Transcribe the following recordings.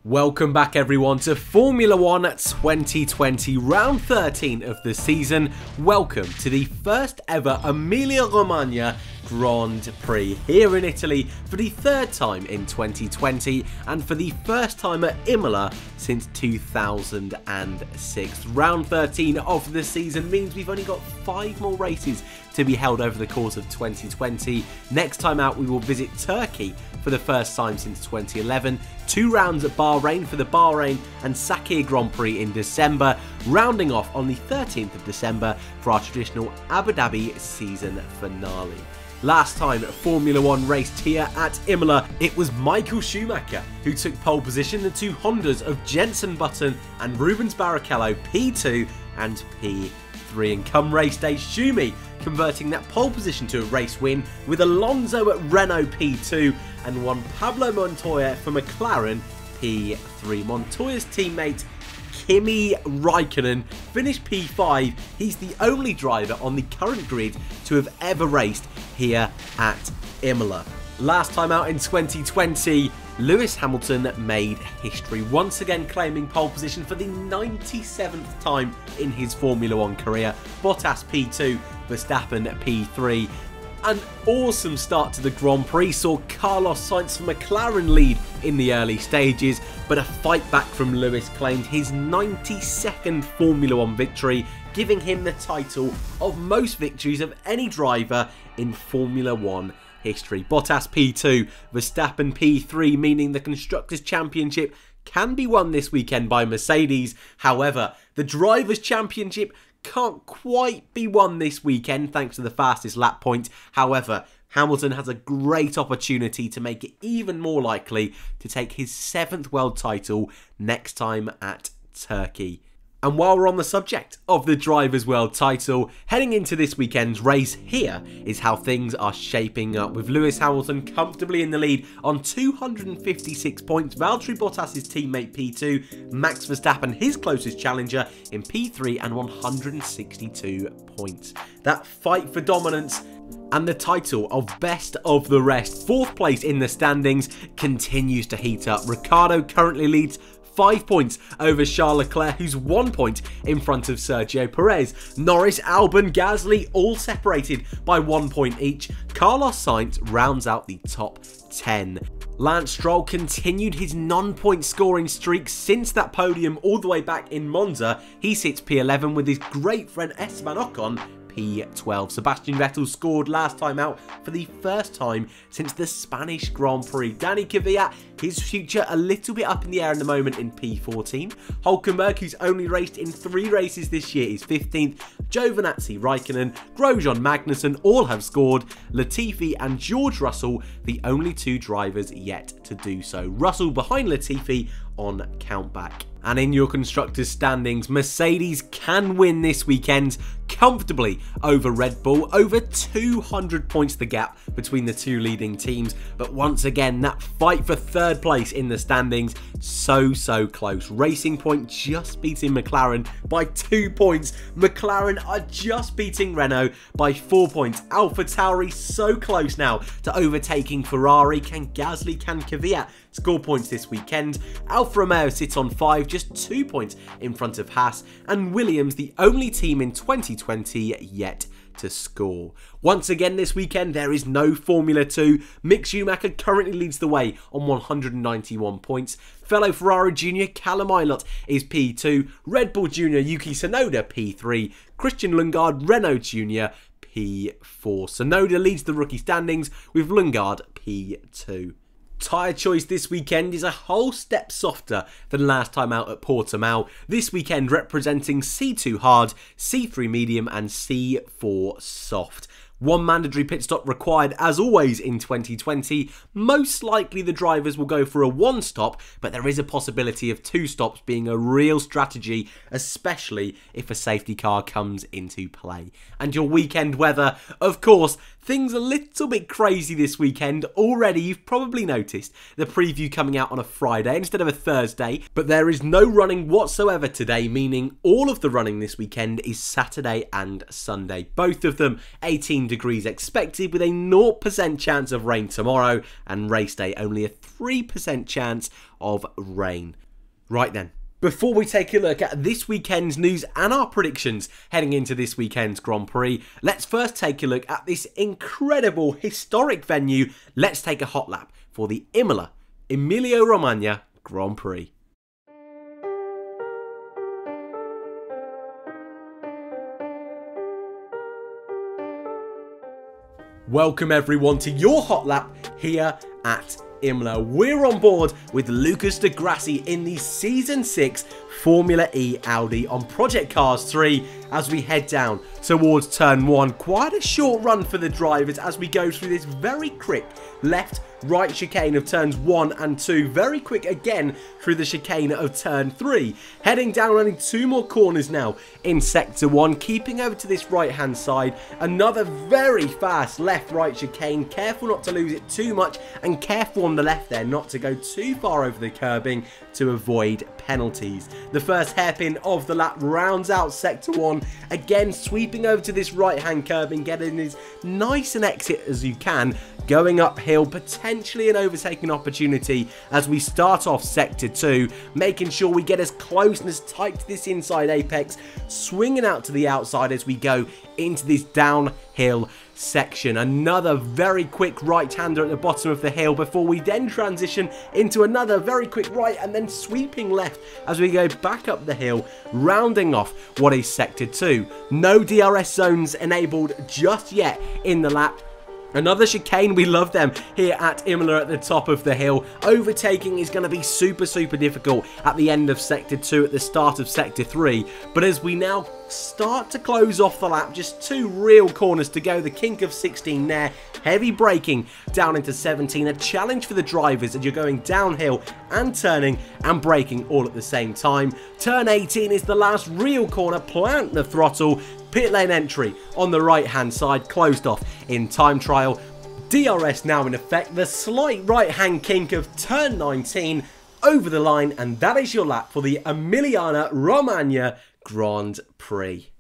Welcome back everyone to Formula 1 2020, round 13 of the season. Welcome to the first ever Emilia Romagna Grand Prix here in Italy for the third time in 2020 and for the first time at Imola since 2006. Round 13 of the season means we've only got 5 more races to be held over the course of 2020. Next time out we will visit Turkey for the first time since 2011. 2 rounds at Bahrain for the Bahrain and Sakir Grand Prix in December, rounding off on the 13th of December for our traditional Abu Dhabi season finale. Last time Formula 1 raced here at Imola, it was Michael Schumacher who took pole position, the 2 Hondas of Jenson Button and Rubens Barrichello P2 and P3. And come race day, Schumi converting that pole position to a race win with Alonso at Renault P2 and Juan Pablo Montoya for McLaren P3. Montoya's teammate Kimi Raikkonen finished P5. He's the only driver on the current grid to have ever raced here at Imola. Last time out in 2020, Lewis Hamilton made history, once again claiming pole position for the 97th time in his Formula 1 career. Bottas P2, Verstappen P3. An awesome start to the Grand Prix saw Carlos Sainz for McLaren lead in the early stages, but a fight back from Lewis claimed his 92nd Formula 1 victory, giving him the title of most victories of any driver in Formula 1 history. Bottas P2, Verstappen P3, meaning the Constructors' Championship can be won this weekend by Mercedes. However, the Drivers' Championship can't quite be won this weekend thanks to the fastest lap point. However, Hamilton has a great opportunity to make it even more likely to take his 7th world title next time at Turkey. And while we're on the subject of the Drivers' World title, heading into this weekend's race, here is how things are shaping up, with Lewis Hamilton comfortably in the lead on 256 points, Valtteri Bottas' teammate P2, Max Verstappen his closest challenger in P3 and 162 points. That fight for dominance and the title of best of the rest, 4th place in the standings, continues to heat up. Ricciardo currently leads 5 points over Charles Leclerc, who's 1 point in front of Sergio Perez. Norris, Albon, Gasly all separated by 1 point each. Carlos Sainz rounds out the top 10. Lance Stroll continued his non-point scoring streak since that podium all the way back in Monza. He sits P11 with his great friend Esteban Ocon P12. Sebastian Vettel scored last time out for the first time since the Spanish Grand Prix. Danny Kvyat, his future a little bit up in the air in the moment in P14. Hülkenberg, who's only raced in 3 races this year, is 15th. Giovinazzi, Raikkonen, Grosjean, Magnussen all have scored. Latifi and George Russell, the only 2 drivers yet to do so. Russell behind Latifi on countback. And in your constructors' standings, Mercedes can win this weekend comfortably over Red Bull, over 200 points the gap between the 2 leading teams. But once again, that fight for 3rd place in the standings, so close. Racing Point just beating McLaren by 2 points. McLaren are just beating Renault by 4 points. AlphaTauri so close now to overtaking Ferrari. Can Gasly, can Kvyat score points this weekend? Alfa Romeo sits on 5, just 2 points in front of Haas, and Williams the only team in 2020 yet to score. Once again this weekend there is no Formula 2. Mick Schumacher currently leads the way on 191 points. Fellow Ferrari Jr. Callum Ilott is P2. Red Bull Jr. Yuki Tsunoda P3. Christian Lundgaard Renault Jr. P4. Tsunoda leads the rookie standings with Lundgaard P2. Tyre choice this weekend is a whole step softer than last time out at Portimao. This weekend representing C2 hard, C3 medium and C4 soft. 1 mandatory pit stop required as always in 2020. Most likely the drivers will go for a 1 stop, but there is a possibility of 2 stops being a real strategy, especially if a safety car comes into play. And your weekend weather, of course, Things a little bit crazy this weekend. Already, you've probably noticed the preview coming out on a Friday instead of a Thursday, but there is no running whatsoever today, meaning all of the running this weekend is Saturday and Sunday. Both of them 18 degrees expected with a 0% chance of rain tomorrow, and race day only a 3% chance of rain. Right then. Before we take a look at this weekend's news and our predictions heading into this weekend's Grand Prix, let's first take a look at this incredible historic venue. Let's take a hot lap for the Emilia Romagna Grand Prix. Welcome everyone to your hot lap here at Imola. We're on board with Lucas Di Grassi in the Season 6 Formula E Audi on Project Cars 3 as we head down towards Turn 1. Quite a short run for the drivers as we go through this very quick left-right chicane of Turns 1 and 2. Very quick again through the chicane of Turn 3. Heading down only 2 more corners now in Sector 1. Keeping over to this right-hand side. Another very fast left-right chicane. Careful not to lose it too much and careful on the left there not to go too far over the curbing to avoid penalties. The first hairpin of the lap rounds out Sector 1. Again, sweeping over to this right-hand curbing, getting as nice an exit as you can. Going uphill, potentially an overtaking opportunity as we start off Sector 2. Making sure we get as close and as tight to this inside apex. Swinging out to the outside as we go into this downhill section. Another very quick right-hander at the bottom of the hill before we then transition into another very quick right and then sweeping left as we go back up the hill, rounding off what is Sector 2. No DRS zones enabled just yet in the lap. Another chicane, we love them here at Imola at the top of the hill. Overtaking is going to be super difficult at the end of Sector 2 at the start of Sector 3. But as we now start to close off the lap, just 2 real corners to go. The kink of 16 there. Heavy braking down into 17. A challenge for the drivers as you're going downhill and turning and braking all at the same time. Turn 18 is the last real corner. Plant the throttle. Pit lane entry on the right hand side, closed off in time trial. DRS now in effect, the slight right hand kink of turn 19 over the line, and that is your lap for the Emilia Romagna Grand Prix.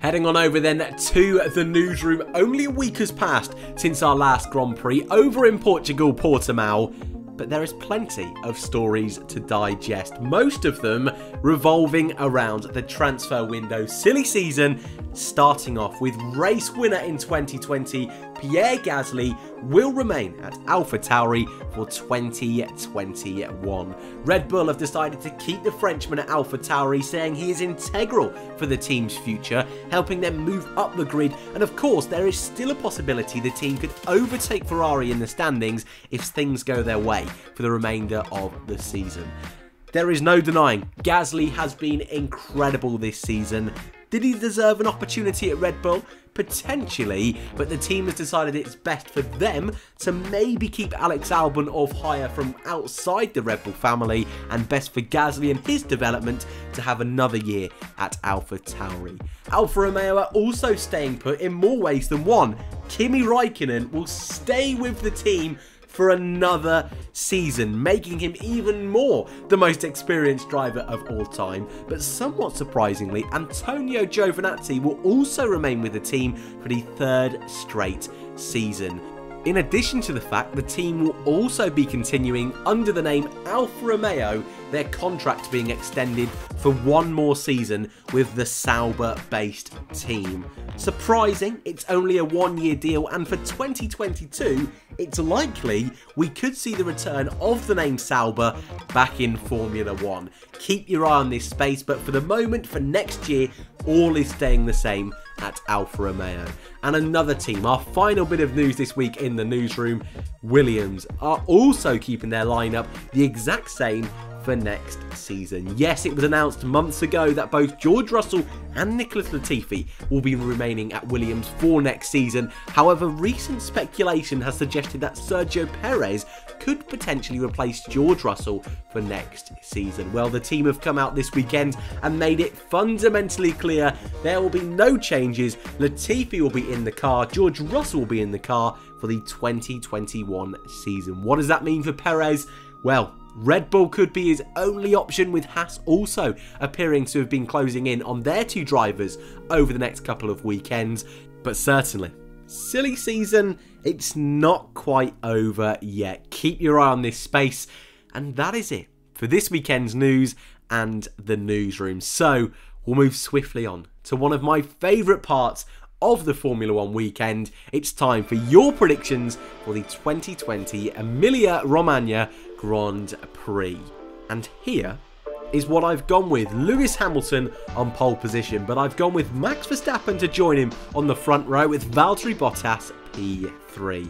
Heading on over then to the newsroom. Only a week has passed since our last Grand Prix over in Portugal, Portimao. But there is plenty of stories to digest, most of them revolving around the transfer window. Silly season, starting off with race winner in 2020, Pierre Gasly will remain at AlphaTauri for 2021. Red Bull have decided to keep the Frenchman at AlphaTauri, saying he is integral for the team's future, helping them move up the grid, and of course there is still a possibility the team could overtake Ferrari in the standings if things go their way for the remainder of the season. There is no denying Gasly has been incredible this season. Did he deserve an opportunity at Red Bull? Potentially, but the team has decided it's best for them to maybe keep Alex Albon off hire from outside the Red Bull family, and best for Gasly and his development to have another year at AlphaTauri. Alfa Romeo are also staying put in more ways than one. Kimi Räikkönen will stay with the team for another season, making him even more the most experienced driver of all time. But somewhat surprisingly, Antonio Giovinazzi will also remain with the team for the 3rd straight season. In addition to the fact the team will also be continuing under the name Alfa Romeo, their contract being extended for 1 more season with the Sauber-based team. Surprising, it's only a 1-year deal, and for 2022, it's likely we could see the return of the name Sauber back in Formula 1. Keep your eye on this space, but for the moment, for next year, all is staying the same at Alfa Romeo. And another team, our final bit of news this week in the newsroom, Williams are also keeping their lineup the exact same for next season. Yes, it was announced months ago that both George Russell and Nicholas Latifi will be remaining at Williams for next season. However, recent speculation has suggested that Sergio Perez could potentially replace George Russell for next season. Well, the team have come out this weekend and made it fundamentally clear there will be no changes. Latifi will be in the car, George Russell will be in the car for the 2021 season. What does that mean for Perez? Well, Red Bull could be his only option, with Haas also appearing to have been closing in on their two drivers over the next couple of weekends. But certainly, silly season, it's not quite over yet. Keep your eye on this space. And that is it for this weekend's news and the newsroom. So we'll move swiftly on to one of my favourite parts of the Formula 1 weekend. It's time for your predictions for the 2020 Emilia Romagna Grand Prix. And here is what I've gone with. Lewis Hamilton on pole position, but I've gone with Max Verstappen to join him on the front row with Valtteri Bottas P3.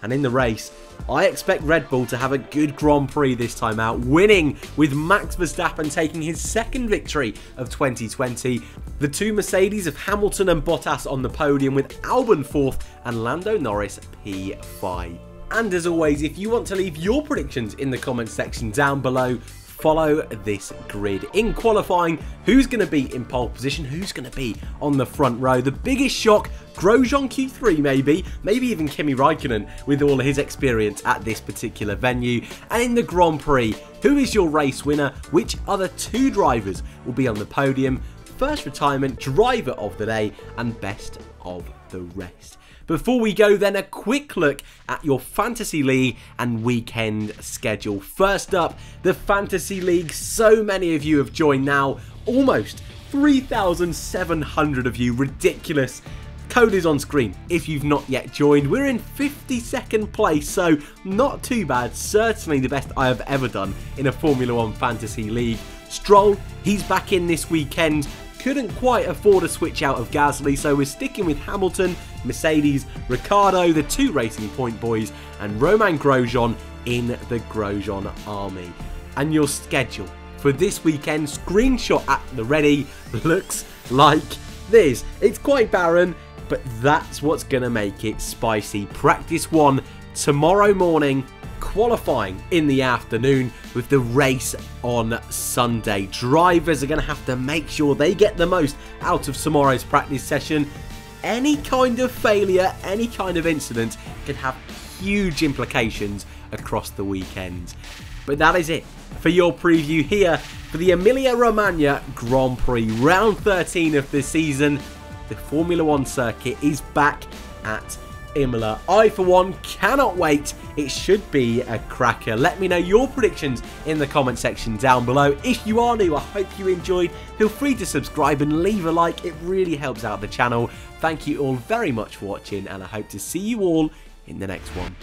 And in the race, I expect Red Bull to have a good Grand Prix this time out, winning with Max Verstappen taking his second victory of 2020. The two Mercedes of Hamilton and Bottas on the podium, with Albon 4th and Lando Norris P5. And as always, if you want to leave your predictions in the comments section down below, follow this grid. In qualifying, who's going to be in pole position? Who's going to be on the front row? The biggest shock, Grosjean Q3 maybe even Kimi Raikkonen with all of his experience at this particular venue. And in the Grand Prix, who is your race winner? Which other two drivers will be on the podium? First retirement, driver of the day, and best of the rest. Before we go then, a quick look at your Fantasy League and weekend schedule. First up, the Fantasy League. So many of you have joined now. Almost 3,700 of you. Ridiculous. Code is on screen if you've not yet joined. We're in 52nd place, so not too bad. Certainly the best I have ever done in a Formula 1 Fantasy League. Stroll, he's back in this weekend. Couldn't quite afford a switch out of Gasly, so we're sticking with Hamilton, Mercedes, Ricciardo, the two Racing Point boys, and Romain Grosjean in the Grosjean army. And your schedule for this weekend, screenshot at the ready, looks like this. It's quite barren, but that's what's going to make it spicy. Practice 1 tomorrow morning, qualifying in the afternoon, with the race on Sunday. Drivers are going to have to make sure they get the most out of tomorrow's practice session. Any kind of failure, any kind of incident can have huge implications across the weekend. But that is it for your preview here for the Emilia Romagna Grand Prix, round 13 of the season. The Formula 1 circuit is back at Imola. I, for one, cannot wait. It should be a cracker. Let me know your predictions in the comment section down below. If you are new, I hope you enjoyed. Feel free to subscribe and leave a like. It really helps out the channel. Thank you all very much for watching, and I hope to see you all in the next one.